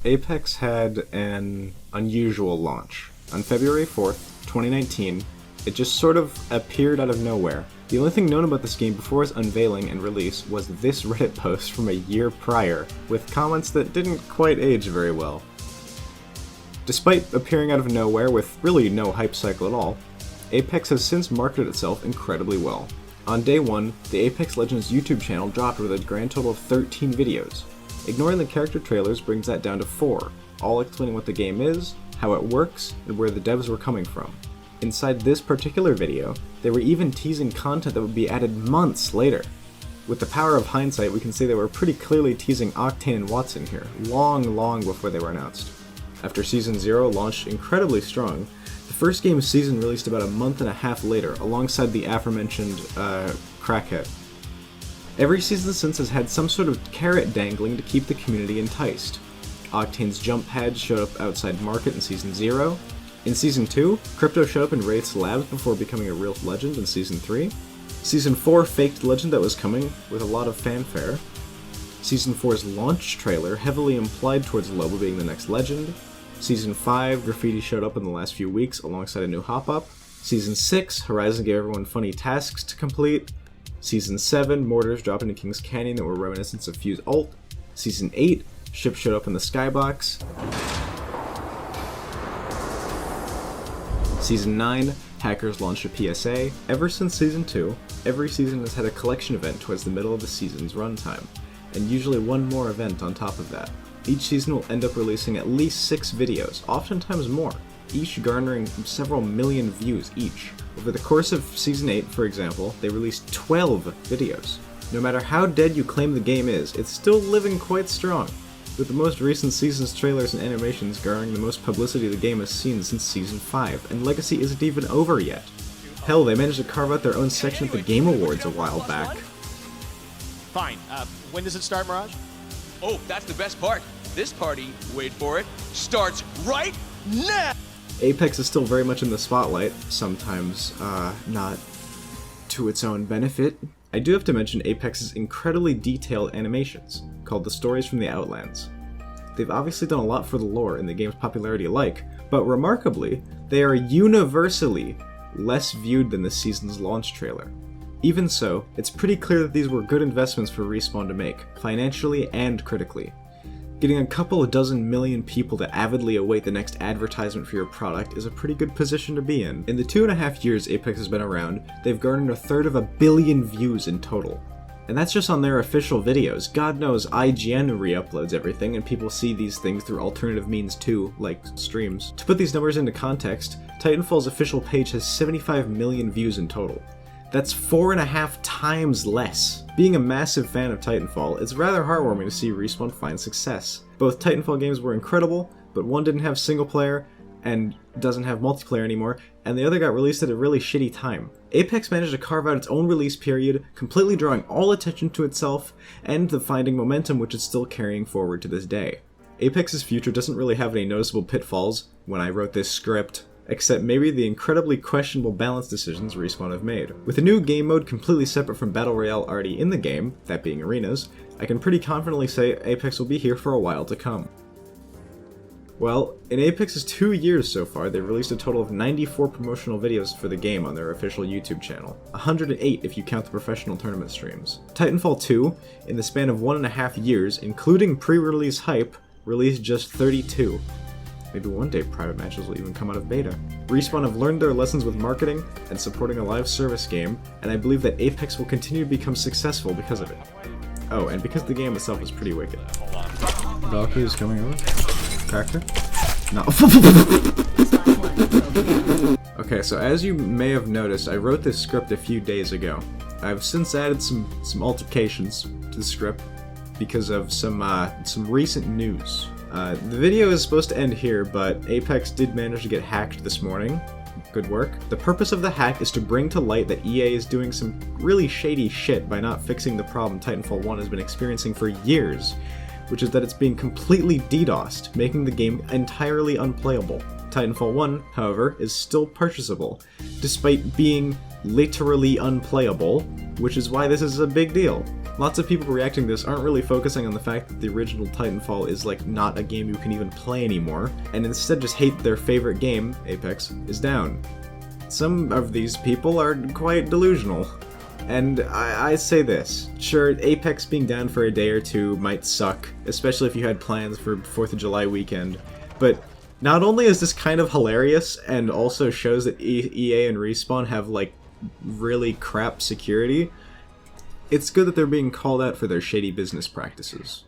Apex had an unusual launch. On February 4th, 2019, it just sort of appeared out of nowhere. The only thing known about this game before its unveiling and release was this Reddit post from a year prior, with comments that didn't quite age very well. Despite appearing out of nowhere with really no hype cycle at all, Apex has since marketed itself incredibly well. On day one, the Apex Legends YouTube channel dropped with a grand total of 13 videos. Ignoring the character trailers brings that down to 4, all explaining what the game is, how it works, and where the devs were coming from. Inside this particular video, they were even teasing content that would be added months later. With the power of hindsight, we can say they were pretty clearly teasing Octane and Watson here, long before they were announced. After Season 0 launched incredibly strong, the first game season released about a month and a half later, alongside the aforementioned Crackhead. Every season since has had some sort of carrot dangling to keep the community enticed. Octane's jump pads showed up outside Market in Season 0. In Season 2, Crypto showed up in Wraith's labs before becoming a real legend in Season 3. Season 4 faked legend that was coming with a lot of fanfare. Season 4's launch trailer heavily implied towards Loba being the next legend. Season 5, Graffiti showed up in the last few weeks alongside a new hop-up. Season 6, Horizon gave everyone funny tasks to complete. Season 7, mortars dropped into King's Canyon that were reminiscent of Fuse ult. Season 8, ships showed up in the skybox. Season 9, hackers launched a PSA. Ever since Season 2, every season has had a collection event towards the middle of the season's runtime, and usually one more event on top of that. Each season will end up releasing at least 6 videos, oftentimes more, each garnering several million views each. Over the course of Season 8, for example, they released 12 videos. No matter how dead you claim the game is, it's still living quite strong, with the most recent season's trailers and animations garnering the most publicity the game has seen since Season 5, and Legacy isn't even over yet. Hell, they managed to carve out their own section at the Game Awards a while back. Fine. When does it start, Mirage? Oh, that's the best part. This party, wait for it, starts right now! Apex is still very much in the spotlight, sometimes not to its own benefit. I do have to mention Apex's incredibly detailed animations, called the Stories from the Outlands. They've obviously done a lot for the lore and the game's popularity alike, but remarkably, they are universally less viewed than the season's launch trailer. Even so, it's pretty clear that these were good investments for Respawn to make, financially and critically. Getting a couple of dozen million people to avidly await the next advertisement for your product is a pretty good position to be in. In the 2.5 years Apex has been around, they've garnered 1/3 of a billion views in total. And that's just on their official videos. God knows IGN re-uploads everything, and people see these things through alternative means too, like streams. To put these numbers into context, Titanfall's official page has 75 million views in total. That's 4.5 times less. Being a massive fan of Titanfall, it's rather heartwarming to see Respawn find success. Both Titanfall games were incredible, but one didn't have single player and doesn't have multiplayer anymore, and the other got released at a really shitty time. Apex managed to carve out its own release period, completely drawing all attention to itself, and the finding momentum which it's still carrying forward to this day. Apex's future doesn't really have any noticeable pitfalls when I wrote this script, except maybe the incredibly questionable balance decisions Respawn have made. With a new game mode completely separate from Battle Royale already in the game, that being arenas, I can pretty confidently say Apex will be here for a while to come. Well, in Apex's 2 years so far, they've released a total of 94 promotional videos for the game on their official YouTube channel, 108 if you count the professional tournament streams. Titanfall 2, in the span of 1.5 years, including pre-release hype, released just 32. Maybe one day private matches will even come out of beta. Respawn have learned their lessons with marketing and supporting a live service game, and I believe that Apex will continue to become successful because of it. Oh, and because the game itself is pretty wicked. Valkyrie is coming over? Cracker? No. Okay, so as you may have noticed, I wrote this script a few days ago. I've since added some altercations to the script because of some recent news. The video is supposed to end here, but Apex did manage to get hacked this morning. Good work. The purpose of the hack is to bring to light that EA is doing some really shady shit by not fixing the problem Titanfall 1 has been experiencing for years, which is that it's being completely DDoSed, making the game entirely unplayable. Titanfall 1, however, is still purchasable, despite being literally unplayable, which is why this is a big deal. Lots of people reacting to this aren't really focusing on the fact that the original Titanfall is like not a game you can even play anymore, and instead just hate their favorite game, Apex, is down. Some of these people are quite delusional. And I say this, sure, Apex being down for a day or two might suck, especially if you had plans for 4th of July weekend, but not only is this kind of hilarious and also shows that EA and Respawn have like really crap security, it's good that they're being called out for their shady business practices.